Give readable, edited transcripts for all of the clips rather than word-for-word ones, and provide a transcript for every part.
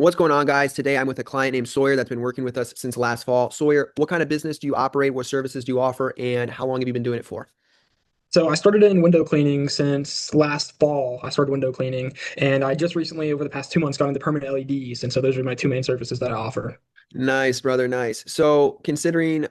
What's going on, guys? Today I'm with a client named Sawyer that's been working with us since last fall. Sawyer, what kind of business do you operate? What services do you offer? And how long have you been doing it for? So I started in window cleaning since last fall. I started window cleaning, and I just recently, over the past 2 months, got into permanent LEDs, and so those are my two main services that I offer. Nice, brother. Nice. So, considering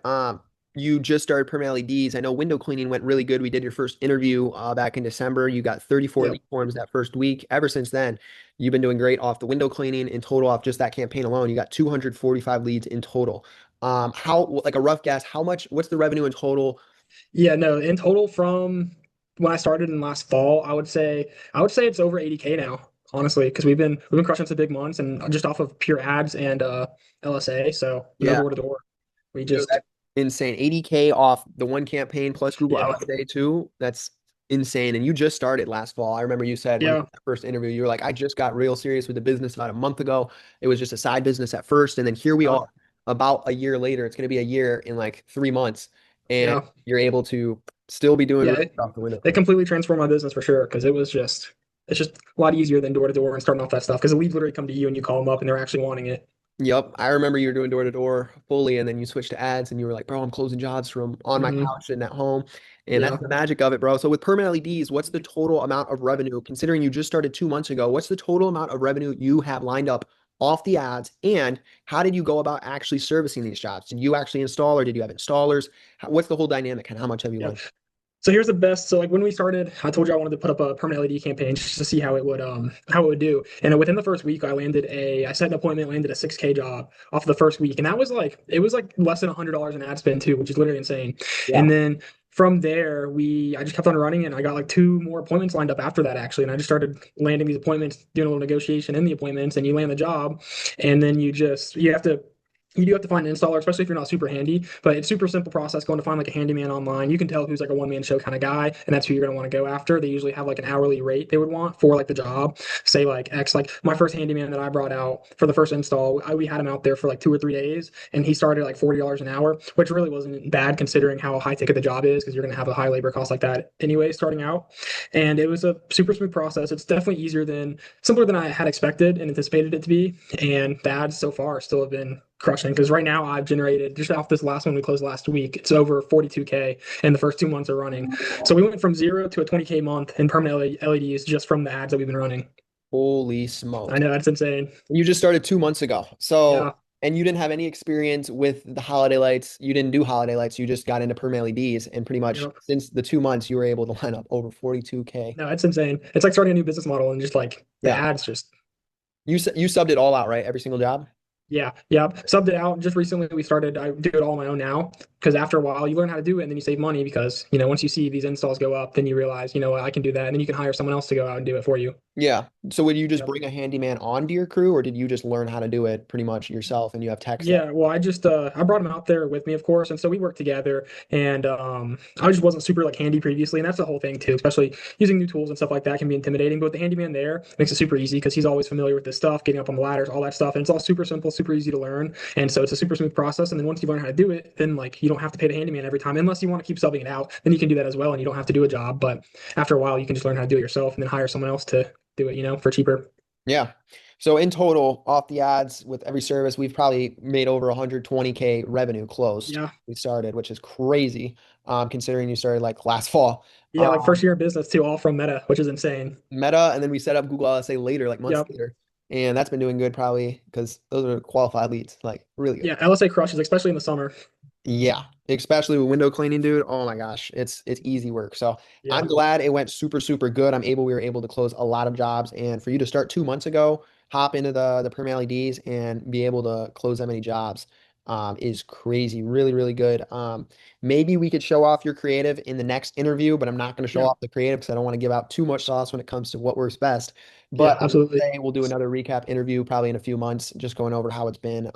you just started permanent LEDs, I know window cleaning went really good. We did your first interview back in December. You got 34 Yep. lead forms that first week. Ever since then, you've been doing great off the window cleaning. In total, off just that campaign alone, you got 245 leads in total. Like a rough guess, what's the revenue in total? Yeah, no, in total from when I started in last fall, I would say it's over 80K now, honestly, because we've been crushing some big months and just off of pure ads and LSA, so no Yeah. door to door. We Dude, just that's insane. 80K off the one campaign plus Google yeah. LSA too. That's insane. And you just started last fall. I remember you said when Yeah. that first interview, you were like, I just got real serious with the business about a month ago. It was just a side business at first. And then here we Yeah. are about a year later. It's going to be a year in like 3 months. And Yeah. you're able to still be doing Yeah, really it, stuff the window it cleaning. completely transformed my business for sure because it's just a lot easier than door to door and starting off that stuff because the leads literally come to you and you call them up and they're actually wanting it. Yep. I remember you were doing door to door fully, and then you switched to ads, and you were like, bro, I'm closing jobs from on my Hmm. couch and at home. And that's Yeah. the magic of it, bro. So with permanent LEDs, what's the total amount of revenue, considering you just started 2 months ago? What's the total amount of revenue you have lined up off the ads? And how did you go about actually servicing these jobs? Did you actually install or did you have installers? What's the whole dynamic and how much have you Yeah. lined? So here's the best. So like when we started, I told you I wanted to put up a permanent LED campaign just to see how it would do. And within the first week, I set an appointment, landed a 6K job off the first week, and that was like it was like less than $100 in ad spend too, which is literally insane. Yeah. And then from there, I just kept on running, and I got like two more appointments lined up after that actually, and I just started landing these appointments, doing a little negotiation in the appointments, and you land the job, and then you do have to find an installer, especially if you're not super handy. But it's super simple process going to find like a handyman online. You can tell who's like a one man show kind of guy, and that's who you're going to want to go after. They usually have like an hourly rate they would want for like the job. Say like X, like my first handyman that I brought out for the first install, we had him out there for like 2 or 3 days, and he started like $40 an hour, which really wasn't bad considering how high ticket the job is because you're going to have a high labor cost like that anyway starting out. And it was a super smooth process. It's definitely simpler than I had expected and anticipated it to be. And the ads so far still have been crushing because right now I've generated just off this last one we closed last week, it's over 42K and the first 2 months are running. So we went from zero to a 20K month in permanent LEDs just from the ads that we've been running. Holy I smokes. know that's insane. You just started 2 months ago. So, Yeah. and you didn't have any experience with the holiday lights. You didn't do holiday lights. You just got into perm LEDs. And pretty much Yep. since the 2 months, you were able to line up over 42K. No, it's insane. It's like starting a new business model and just like the Yeah. ads just You subbed it all out, right? Every single job? yeah, yeah. Subbed it out. Just recently we started, I do it all on my own now because after a while you learn how to do it and then you save money because, once you see these installs go up, then you realize, what, I can do that. And then you can hire someone else to go out and do it for you. Yeah. So would you just Yep. bring a handyman onto your crew, or did you just learn how to do it pretty much yourself and you have techs that? Yeah, well, I brought him out there with me, of course, and so we worked together. And I just wasn't super like handy previously, and that's the whole thing too. Especially using new tools and stuff like that can be intimidating. But with the handyman there makes it super easy because he's always familiar with this stuff, getting up on the ladders, all that stuff, and it's all super simple, super easy to learn. And so it's a super smooth process. And then once you learn how to do it, then like you don't have to pay the handyman every time, unless you want to keep subbing it out. Then you can do that as well, and you don't have to do a job. But after a while, you can just learn how to do it yourself, and then hire someone else to do it, for cheaper. Yeah. So in total, off the ads with every service, we've probably made over 120K revenue closed. Yeah. We started, which is crazy, considering you started like last fall. Yeah, like first Um, year of business too, all from Meta, which is insane. Meta, and then we set up Google LSA later, like months Yep. later, and that's been doing good probably because those are qualified leads, like really good. Yeah, LSA crushes, especially in the summer. Yeah, especially with window cleaning, dude. Oh my gosh, it's easy work. So I'm Yeah. glad it went super good. We were able to close a lot of jobs, and for you to start 2 months ago, hop into the perm LEDs and be able to close that many jobs, is crazy. Really good. Maybe we could show off your creative in the next interview, but I'm not going to show Yeah. off the creative because I don't want to give out too much sauce when it comes to what works best. Yeah, But I would absolutely. say we'll do another recap interview probably in a few months, just going over how it's been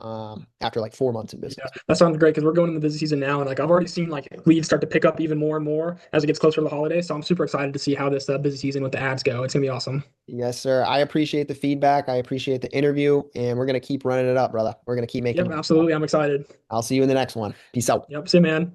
after like 4 months in Yeah, business. that sounds great because we're going into the busy season now, and like I've already seen like leads start to pick up even more and more as it gets closer to the holidays. So I'm super excited to see how this busy season with the ads go. It's gonna be awesome. Yes, sir. I appreciate the feedback. I appreciate the interview, and we're going to keep running it up, brother. We're going to keep making Yep, moves. absolutely. I'm excited. I'll see you in the next one. Peace out. Yep, see you, man.